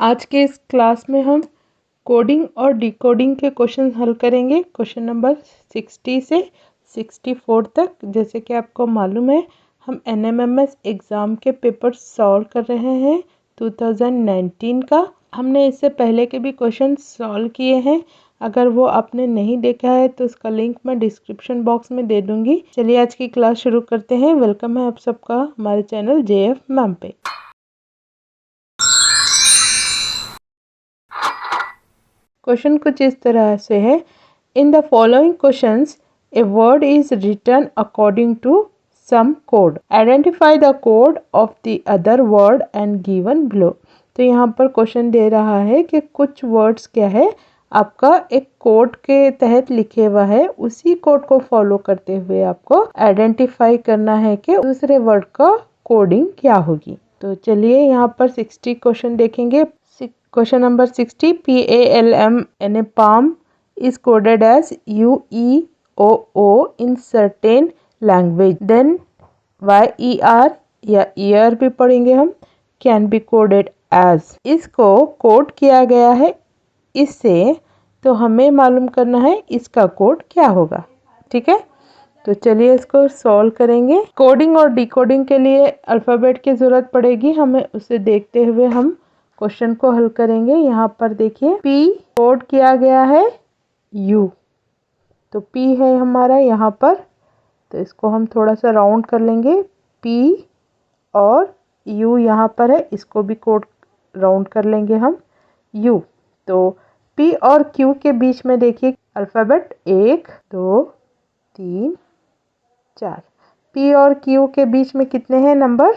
आज के इस क्लास में हम कोडिंग और डिकोडिंग के क्वेश्चन हल करेंगे। क्वेश्चन नंबर 60 से 64 तक। जैसे कि आपको मालूम है, हम NMMS एग्ज़ाम के पेपर सॉल्व कर रहे हैं 2019 का। हमने इससे पहले के भी क्वेश्चन सॉल्व किए हैं। अगर वो आपने नहीं देखा है तो उसका लिंक मैं डिस्क्रिप्शन बॉक्स में दे दूंगी। चलिए आज की क्लास शुरू करते हैं। वेलकम है आप सबका हमारे चैनल JF मैम पे। क्वेश्चन कुछ इस तरह से है। In the following questions a word is written according to some code. Identify the code of the other word and given below. तो यहाँ पर क्वेश्चन दे रहा है कि कुछ वर्ड्स क्या है, आपका एक कोड के तहत लिखे हुआ है, उसी कोड को फॉलो करते हुए आपको आइडेंटिफाई करना है कि दूसरे वर्ड का कोडिंग क्या होगी। तो चलिए यहाँ पर 60 क्वेश्चन देखेंगे। Question number 60. PALM in a palm is coded as UEOO in certain language. Then YER या ER भी पढ़ेंगे हम, can be coded as। इसको कोड किया गया है इससे, तो हमें मालूम करना है इसका कोड क्या होगा। ठीक है, तो चलिए इसको सॉल्व करेंगे। कोडिंग और डिकोडिंग के लिए अल्फ़ाबेट की ज़रूरत पड़ेगी हमें, उसे देखते हुए हम क्वेश्चन को हल करेंगे। यहाँ पर देखिए P कोड किया गया है U, तो P है हमारा यहाँ पर, तो इसको हम थोड़ा सा राउंड कर लेंगे। P और U यहाँ पर है, इसको भी कोड राउंड कर लेंगे हम U। तो P और Q के बीच में देखिए अल्फ़ाबेट 1 2 3 4। P और Q के बीच में कितने हैं नंबर,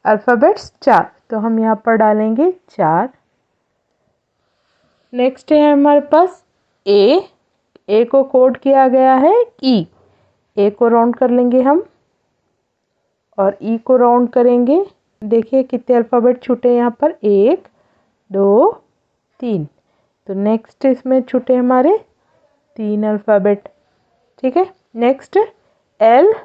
अल्फ़ाबेट्स 4, तो हम यहाँ पर डालेंगे 4। नेक्स्ट है हमारे पास ए को कोड किया गया है E। ए को राउंड कर लेंगे हम और E को राउंड करेंगे। देखिए कितने अल्फ़ाबेट छूटे यहाँ पर, 1 2 3। तो नेक्स्ट इसमें छूटे हमारे 3 अल्फ़ाबेट। ठीक है, नेक्स्ट L।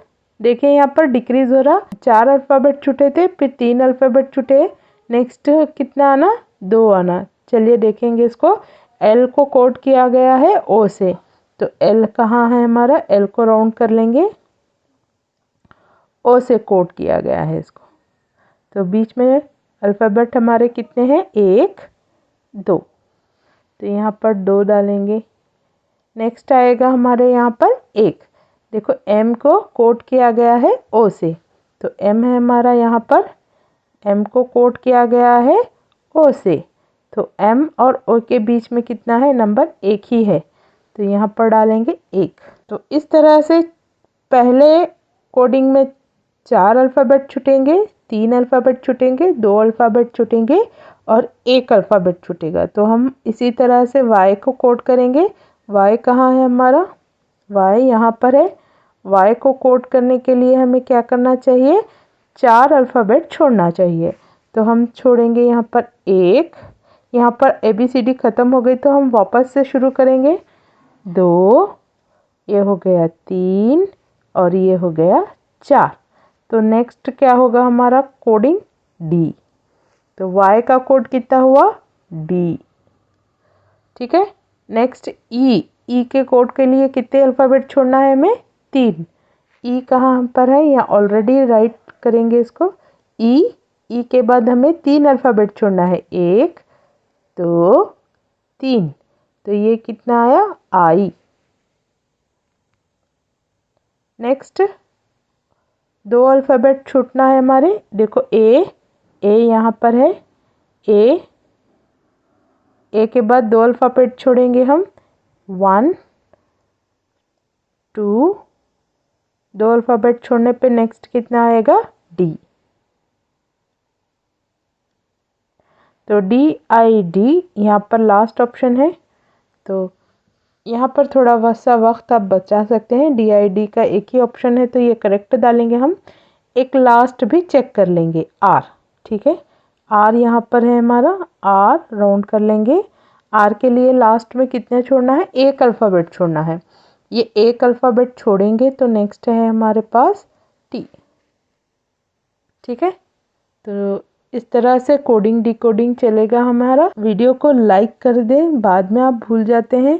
देखिए यहाँ पर डिक्रीज हो रहा, 4 अल्फ़ाबेट छूटे थे, फिर 3 अल्फ़ाबेट छूटे, नेक्स्ट कितना आना, 2 आना। चलिए देखेंगे इसको। L को कोड किया गया है O से, तो L कहाँ है हमारा, L को राउंड कर लेंगे, O से कोड किया गया है इसको। तो बीच में अल्फ़ाबेट हमारे कितने हैं, 1 2, तो यहाँ पर 2 डालेंगे। नेक्स्ट आएगा हमारे यहाँ पर 1। देखो M को कोड किया गया है O से, तो M है हमारा यहाँ पर, M को कोड किया गया है O से, तो M और O के बीच में कितना है नंबर, 1 ही है, तो यहाँ पर डालेंगे 1। तो इस तरह से पहले कोडिंग में 4 अल्फ़ाबेट छूटेंगे, 3 अल्फ़ाबेट छूटेंगे, 2 अल्फ़ाबेट छूटेंगे और 1 अल्फ़ाबेट छूटेगा। तो हम इसी तरह से Y को कोड करेंगे। Y कहाँ है हमारा, Y यहाँ पर है। Y को कोड करने के लिए हमें क्या करना चाहिए, 4 अल्फ़ाबेट छोड़ना चाहिए। तो हम छोड़ेंगे यहाँ पर 1, यहाँ पर ABCD ख़त्म हो गई तो हम वापस से शुरू करेंगे। 2, ये हो गया 3 और ये हो गया 4। तो नेक्स्ट क्या होगा हमारा कोडिंग, D। तो Y का कोड कितना हुआ, D। ठीक है, नेक्स्ट E के कोड के लिए कितने अल्फ़ाबेट छोड़ना है हमें, 3। E कहाँ पर है, यहाँ ऑलरेडी राइट करेंगे इसको। E के बाद हमें 3 अल्फ़ाबेट छोड़ना है, 1 2 3, तो ये कितना आया, I। नेक्स्ट 2 अल्फ़ाबेट छूटना है हमारे, देखो A यहाँ पर है, A के बाद 2 अल्फ़ाबेट छोड़ेंगे हम, 1 2, 2 अल्फ़ाबेट छोड़ने पे नेक्स्ट कितना आएगा, D। तो DID यहाँ पर लास्ट ऑप्शन है, तो यहाँ पर थोड़ा सा वक्त आप बचा सकते हैं। DID का एक ही ऑप्शन है, तो ये करेक्ट डालेंगे हम। एक लास्ट भी चेक कर लेंगे, R। ठीक है, R यहाँ पर है हमारा, R राउंड कर लेंगे। R के लिए लास्ट में कितने छोड़ना है, 1 अल्फ़ाबेट छोड़ना है। ये 1 अल्फ़ाबेट छोड़ेंगे तो नेक्स्ट है हमारे पास T। ठीक है, तो इस तरह से कोडिंग डिकोडिंग चलेगा हमारा। वीडियो को लाइक कर दें, बाद में आप भूल जाते हैं।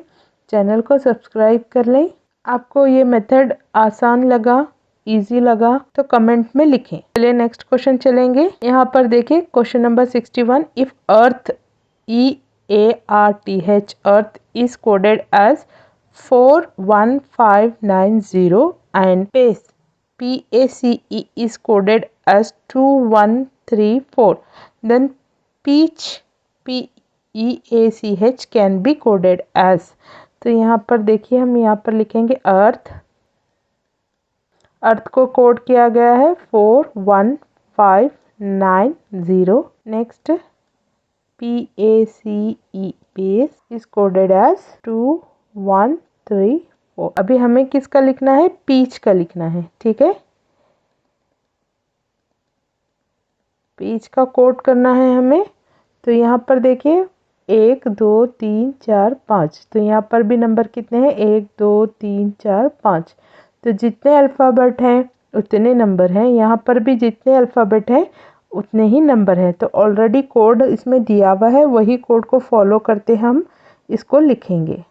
चैनल को सब्सक्राइब कर लें। आपको ये मेथड आसान लगा, इजी लगा तो कमेंट में लिखें। चलिए नेक्स्ट क्वेश्चन चलेंगे। यहाँ पर देखिए question number 61। If earth EARTH earth is coded as 41590 and PACE is coded as 2134, then PEACH can be coded as। तो यहाँ पर देखिए हम यहाँ पर लिखेंगे अर्थ को कोड किया गया है 41590। Next PACE is coded as 2134। अभी हमें किसका लिखना है? पीच का लिखना है, ठीक है। पीच का कोड करना है हमें। तो यहाँ पर देखिए 1 2 3 4 5। तो यहाँ पर भी नंबर कितने हैं? 1 2 3 4 5। तो जितने अल्फ़ाबेट हैं उतने नंबर हैं। यहाँ पर भी जितने अल्फ़ाबेट हैं उतने ही नंबर हैं। तो ऑलरेडी कोड इसमें दिया हुआ है, वही कोड को फॉलो करते हम इसको लिखेंगे।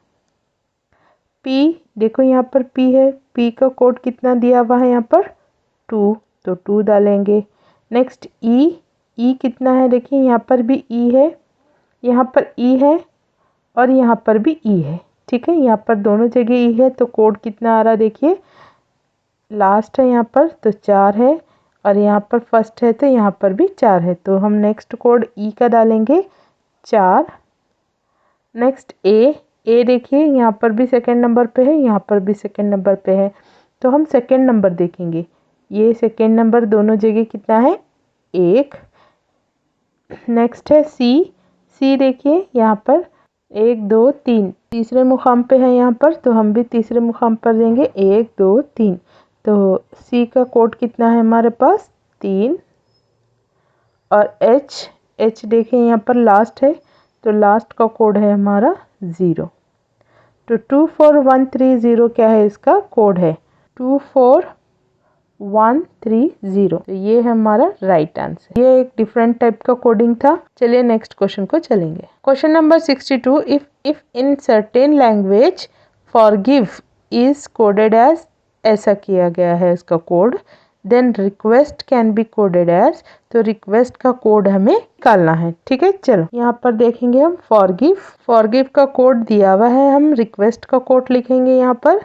पी देखो यहाँ पर पी है, पी का कोड कितना दिया हुआ है यहाँ पर? 2, तो 2 डालेंगे। नेक्स्ट ई कितना है? देखिए यहाँ पर भी ई है, यहाँ पर ई है और यहाँ पर भी ई है, ठीक है। यहाँ पर दोनों जगह ई है। तो कोड कितना आ रहा देखिए, लास्ट है यहाँ पर तो 4 है और यहाँ पर फर्स्ट है तो यहाँ पर भी 4 है। तो हम नेक्स्ट कोड ई का डालेंगे 4। नेक्स्ट ए देखिए यहाँ पर भी सेकंड नंबर पे है, यहाँ पर भी सेकंड नंबर पे है। तो हम सेकंड नंबर देखेंगे। ये सेकंड नंबर दोनों जगह कितना है? 1। नेक्स्ट है सी देखिए यहाँ पर 1 2 3 तीसरे मुकाम पे है यहाँ पर, तो हम भी तीसरे मुकाम पर देंगे 1 2 3। तो सी का कोड कितना है हमारे पास? 3। और एच देखिए यहाँ पर लास्ट है, तो लास्ट का कोड है हमारा 0। तो 24130 क्या है? इसका कोड है 24130। तो ये है हमारा राइट आंसर। ये एक डिफरेंट टाइप का कोडिंग था। चलिए नेक्स्ट क्वेश्चन को चलेंगे। Question number 62। If in certain language forgive is coded as, ऐसा किया गया है इसका code, then request can be coded as. तो रिक्वेस्ट का कोड हमें निकालना है, ठीक है। चलो यहाँ पर देखेंगे हम फॉरगिव का कोड दिया हुआ है, हम रिक्वेस्ट का कोड लिखेंगे यहाँ पर।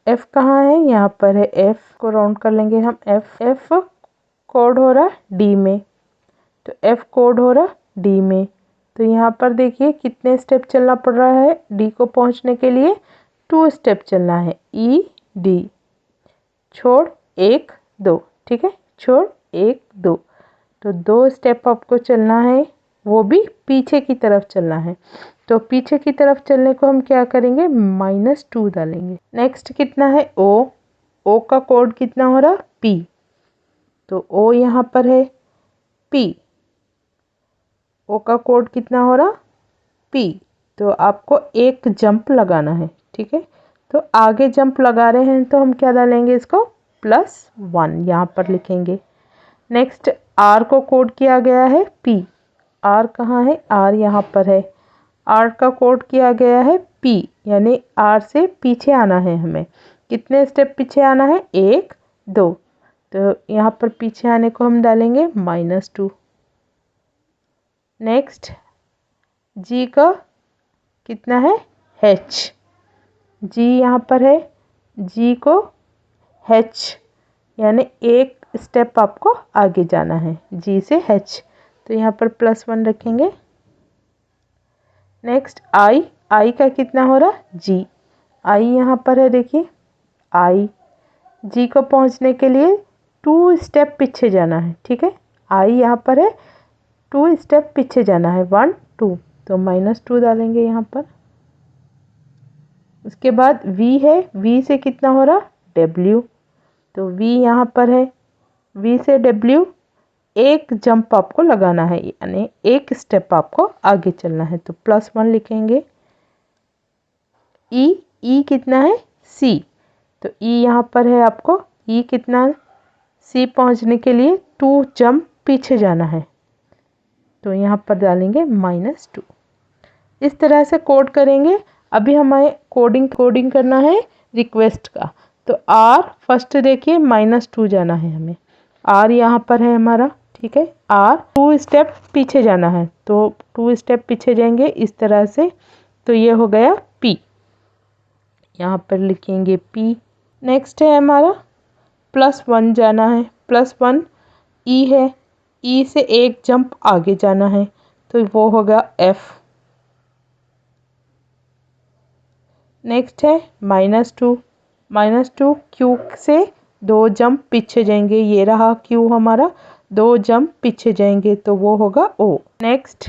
एफ कहाँ है? यहाँ पर है। एफ को राउंड कर लेंगे हम। एफ कोड हो रहा डी में, तो एफ कोड हो रहा डी में। तो यहाँ पर देखिए कितने स्टेप चलना पड़ रहा है डी को पहुँचने के लिए? 2 स्टेप चलना है। ई डी छोड़ 1 2, ठीक है, छोड़ 1 2। तो 2 स्टेप आपको चलना है, वो भी पीछे की तरफ चलना है। तो पीछे की तरफ चलने को हम क्या करेंगे? -2 डालेंगे। नेक्स्ट कितना है? ओ का कोड कितना हो रहा? पी। तो ओ यहाँ पर है पी। ओ का कोड कितना हो रहा? पी। तो आपको एक जंप लगाना है, ठीक है। तो आगे जंप लगा रहे हैं तो हम क्या डालेंगे? इसको +1 यहाँ पर लिखेंगे। नेक्स्ट आर को कोड किया गया है पी। आर कहाँ है? आर यहाँ पर है। आर का कोड किया गया है पी, यानी आर से पीछे आना है हमें। कितने स्टेप पीछे आना है? 1 2। तो यहाँ पर पीछे आने को हम डालेंगे -2। नेक्स्ट जी का कितना है? H। जी यहाँ पर है, जी को H, यानी एक स्टेप आपको आगे जाना है जी से H। तो यहाँ पर +1 रखेंगे। नेक्स्ट आई का कितना हो रहा? जी। आई यहाँ पर है देखिए, आई जी को पहुँचने के लिए 2 स्टेप पीछे जाना है, ठीक है। आई यहाँ पर है, 2 स्टेप पीछे जाना है 1 2। तो -2 डालेंगे यहाँ पर। उसके बाद वी है, वी से कितना हो रहा? डब्ल्यू। तो वी यहाँ पर है, वी से डब्ल्यू एक जंप आपको लगाना है, यानी एक स्टेप आपको आगे चलना है। तो +1 लिखेंगे। ई कितना है? सी। तो ई यहाँ पर है, आपको ई कितना? सी पहुँचने के लिए 2 जंप पीछे जाना है, तो यहाँ पर डालेंगे -2। इस तरह से कोड करेंगे। अभी हमें कोडिंग करना है रिक्वेस्ट का। तो R फर्स्ट देखिए -2 जाना है हमें। R यहाँ पर है हमारा, ठीक है। R 2 स्टेप पीछे जाना है, तो 2 स्टेप पीछे जाएंगे इस तरह से। तो ये हो गया P, यहाँ पर लिखेंगे P। नेक्स्ट है हमारा +1 जाना है। +1 E है, E से एक जंप आगे जाना है, तो वो होगा F। नेक्स्ट है -2। -2 Q से 2 जंप पीछे जाएंगे, ये रहा Q हमारा, 2 जंप पीछे जाएंगे तो वो होगा O। नेक्स्ट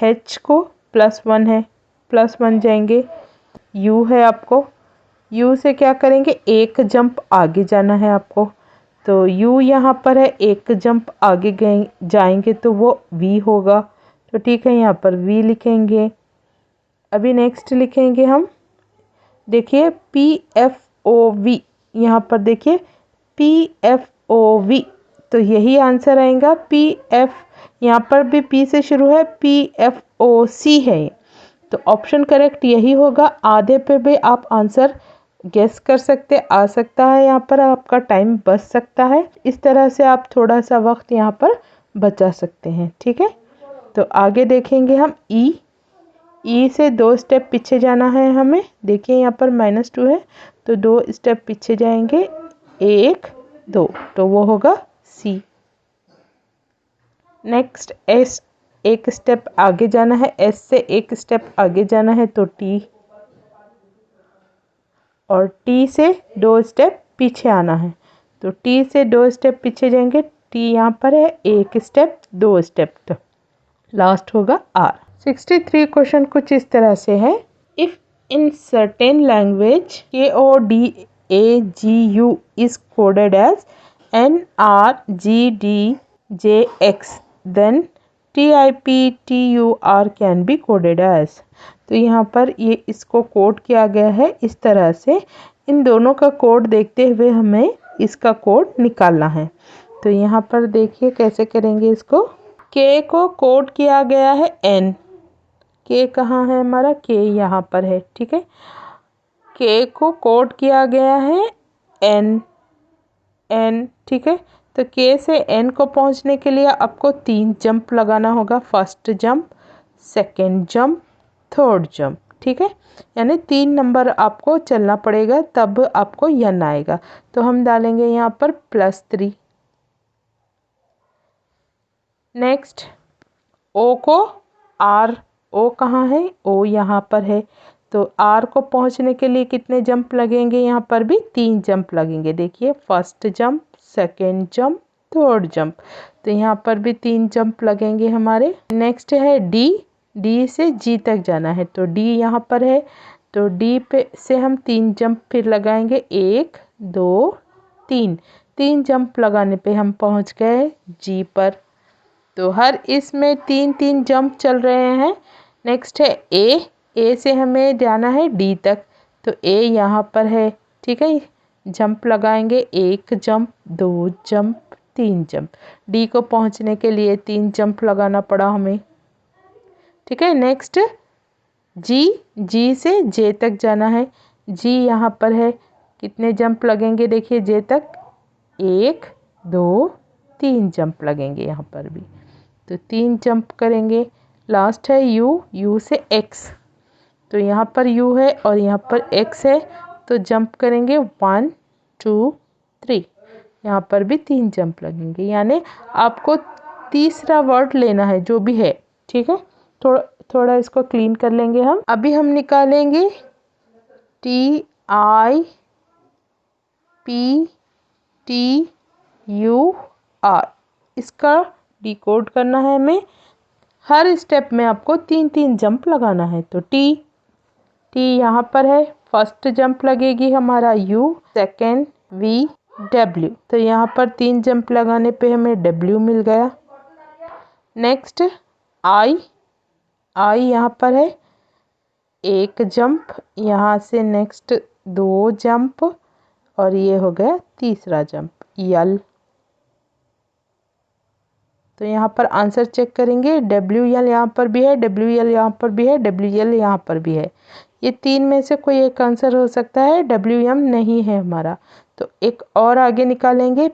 H को +1 है, +1 जाएंगे। U है आपको, U से क्या करेंगे, एक जंप आगे जाना है आपको, तो U यहाँ पर है, एक जंप आगे गए जाएंगे तो वो V होगा। तो ठीक है, यहाँ पर V लिखेंगे। अभी नेक्स्ट लिखेंगे हम, देखिए PFOV, यहाँ पर देखिए PFOV, तो यही आंसर आएगा। PF यहाँ पर भी P से शुरू है, PFOC है, तो ऑप्शन करेक्ट यही होगा। आधे पे भी आप आंसर गेस कर सकते आ सकता है, यहाँ पर आपका टाइम बच सकता है। इस तरह से आप थोड़ा सा वक्त यहाँ पर बचा सकते हैं, ठीक है। तो आगे देखेंगे हम ई से 2 स्टेप पीछे जाना है हमें। देखिए यहाँ पर -2 है, तो 2 स्टेप पीछे जाएंगे, 1 2, तो वो होगा C। नेक्स्ट S, एक स्टेप आगे जाना है, S से एक स्टेप आगे जाना है तो T, और T से 2 स्टेप पीछे आना है, तो T से 2 स्टेप पीछे जाएंगे, T यहाँ पर है, एक स्टेप 2 स्टेप, तो लास्ट होगा R। 63 क्वेश्चन कुछ इस तरह से है। If in certain language KODAGU is coded as NRGDJX, then TIPTUR can be coded as. तो यहाँ पर ये इसको कोड किया गया है इस तरह से। इन दोनों का कोड देखते हुए हमें इसका कोड निकालना है। तो यहाँ पर देखिए कैसे करेंगे इसको। K को कोड किया गया है N, K कहाँ है हमारा, K यहाँ पर है, ठीक है। K को कोड किया गया है N, ठीक है। तो K से N को पहुँचने के लिए आपको 3 जंप लगाना होगा, first jump, second jump, third jump, ठीक है। यानी 3 नंबर आपको चलना पड़ेगा, तब आपको N आएगा। तो हम डालेंगे यहाँ पर +3। नेक्स्ट O को R, O कहाँ है, O यहाँ पर है, तो R को पहुँचने के लिए कितने जंप लगेंगे, यहाँ पर भी 3 जंप लगेंगे। देखिए first jump, second jump, third jump, तो यहाँ पर भी 3 जंप लगेंगे हमारे। नेक्स्ट है D, D से G तक जाना है, तो D यहाँ पर है, तो D पे से हम 3 जंप फिर लगाएंगे, 1 2 3, 3 जंप लगाने पे हम पहुँच गए G पर। तो हर इसमें 3 जंप चल रहे हैं। नेक्स्ट है ए से हमें जाना है D तक, तो A यहाँ पर है, ठीक है। जंप लगाएंगे, 1 जंप, 2 जंप, 3 जंप। D को पहुँचने के लिए 3 जंप लगाना पड़ा हमें, ठीक है। नेक्स्ट G से J तक जाना है, G यहाँ पर है, कितने जंप लगेंगे देखिए J तक, 1 2 3 जंप लगेंगे यहाँ पर भी, तो 3 जंप करेंगे। लास्ट है U से X, तो यहाँ पर U है और यहाँ पर X है, तो जंप करेंगे 1 2 3, यहाँ पर भी 3 जंप लगेंगे। यानी आपको तीसरा वर्ड लेना है जो भी है, ठीक है। थोड़ा इसको क्लीन कर लेंगे हम। अभी हम निकालेंगे TIPTUR, इसका डिकोड करना है हमें। हर स्टेप में आपको 3 जंप लगाना है। तो T यहाँ पर है, फर्स्ट जंप लगेगी हमारा U, सेकेंड V, W, तो यहाँ पर 3 जंप लगाने पे हमें W मिल गया। नेक्स्ट I यहाँ पर है, 1 जंप, यहाँ से नेक्स्ट 2 जंप, और ये हो गया तीसरा जंप L। तो यहाँ पर आंसर चेक करेंगे, WL यहाँ पर भी है, WL यहाँ पर भी है, WL यहाँ पर भी है। ये तीन में से कोई एक आंसर हो सकता है, WM नहीं है हमारा। तो एक और आगे निकालेंगे,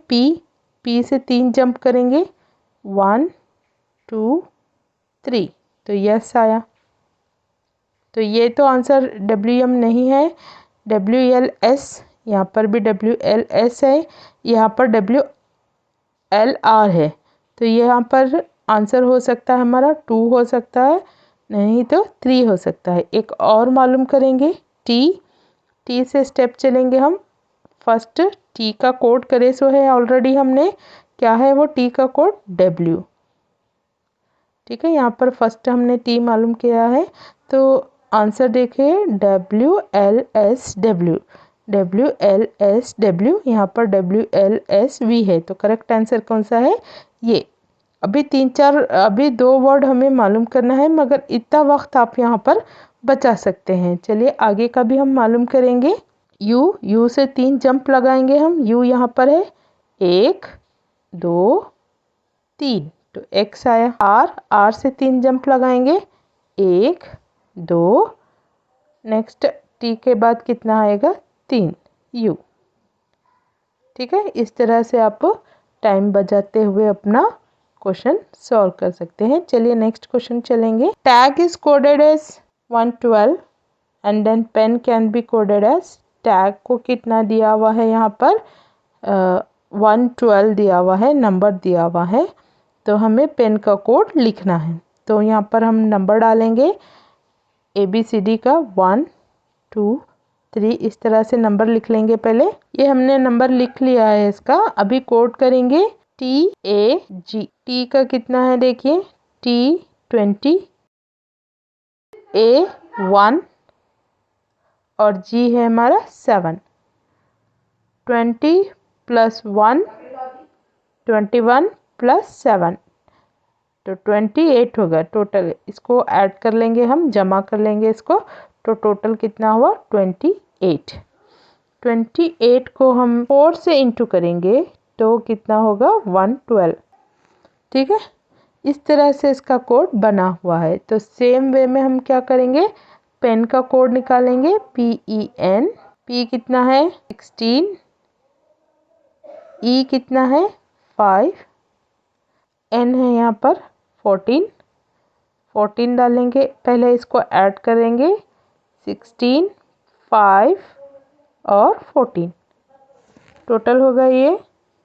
P से 3 जंप करेंगे, 1 2 3, तो यस आया। तो ये तो आंसर WM नहीं है, WLS, यहाँ पर भी WLS है, यहाँ पर WLR है। तो यहाँ पर आंसर हो सकता है हमारा 2 हो सकता है, नहीं तो 3 हो सकता है। एक और मालूम करेंगे, T से स्टेप चलेंगे हम। फर्स्ट T का कोड करे सो है ऑलरेडी हमने, क्या है वो T का कोड W। ठीक है, यहाँ पर फर्स्ट हमने T मालूम किया है, तो आंसर देखिए WLSW, WLSW, यहाँ पर WLSV है। तो करेक्ट आंसर कौन सा है? ये। अभी 2 वर्ड हमें मालूम करना है, मगर इतना वक्त आप यहाँ पर बचा सकते हैं। चलिए आगे का भी हम मालूम करेंगे। U से 3 जंप लगाएंगे हम। U यहाँ पर है, 1 2 3, तो X आया। R से 3 जंप लगाएंगे, 1 2, नेक्स्ट T के बाद कितना आएगा? 3, U। ठीक है, इस तरह से आप टाइम बचाते हुए अपना क्वेश्चन सॉल्व कर सकते हैं। चलिए नेक्स्ट क्वेश्चन चलेंगे। Tag is coded as 112 and then pen can be coded as. Tag को कितना दिया हुआ है यहाँ पर? 112 दिया हुआ है, नंबर दिया हुआ है, तो हमें पेन का कोड लिखना है। तो यहाँ पर हम नंबर डालेंगे ABCD का 1 2 3, इस तरह से नंबर लिख लेंगे। पहले ये हमने नंबर लिख लिया है इसका। अभी कोड करेंगे TAG। T का कितना है देखिए, T 20, A 1 और G है हमारा 7। 20 + 1 21 + 7, तो 28 होगा टोटल। इसको ऐड कर लेंगे हम, जमा कर लेंगे इसको, तो टोटल कितना हुआ? 28। 28 को हम 4 से इंटू करेंगे तो कितना होगा? 112। ठीक है, इस तरह से इसका कोड बना हुआ है। तो सेम वे में हम क्या करेंगे, पेन का कोड निकालेंगे, PEN। P कितना है? 16, E कितना है? 5, N है यहाँ पर 14 डालेंगे। पहले इसको ऐड करेंगे, 16 5 और 14, टोटल होगा ये,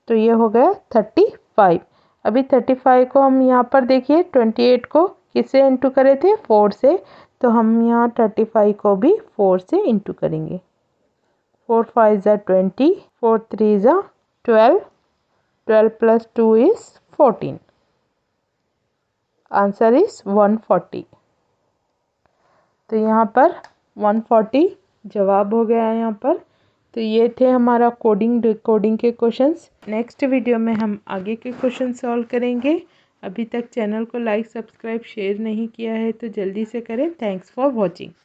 तो ये हो गया 35। अभी 35 को हम यहाँ पर देखिए 28 को किससे इंटू करे थे? 4 से, तो हम यहाँ 35 को भी 4 से इंटू करेंगे। 4 5 = 20, 4 3 = 12, 12 + 2 is 14। Answer is 140। तो यहाँ पर 140 जवाब हो गया है यहाँ पर। तो ये थे हमारा कोडिंग डिकोडिंग के क्वेश्चंस। नेक्स्ट वीडियो में हम आगे के क्वेश्चन सॉल्व करेंगे। अभी तक चैनल को लाइक सब्सक्राइब शेयर नहीं किया है तो जल्दी से करें। Thanks for watching.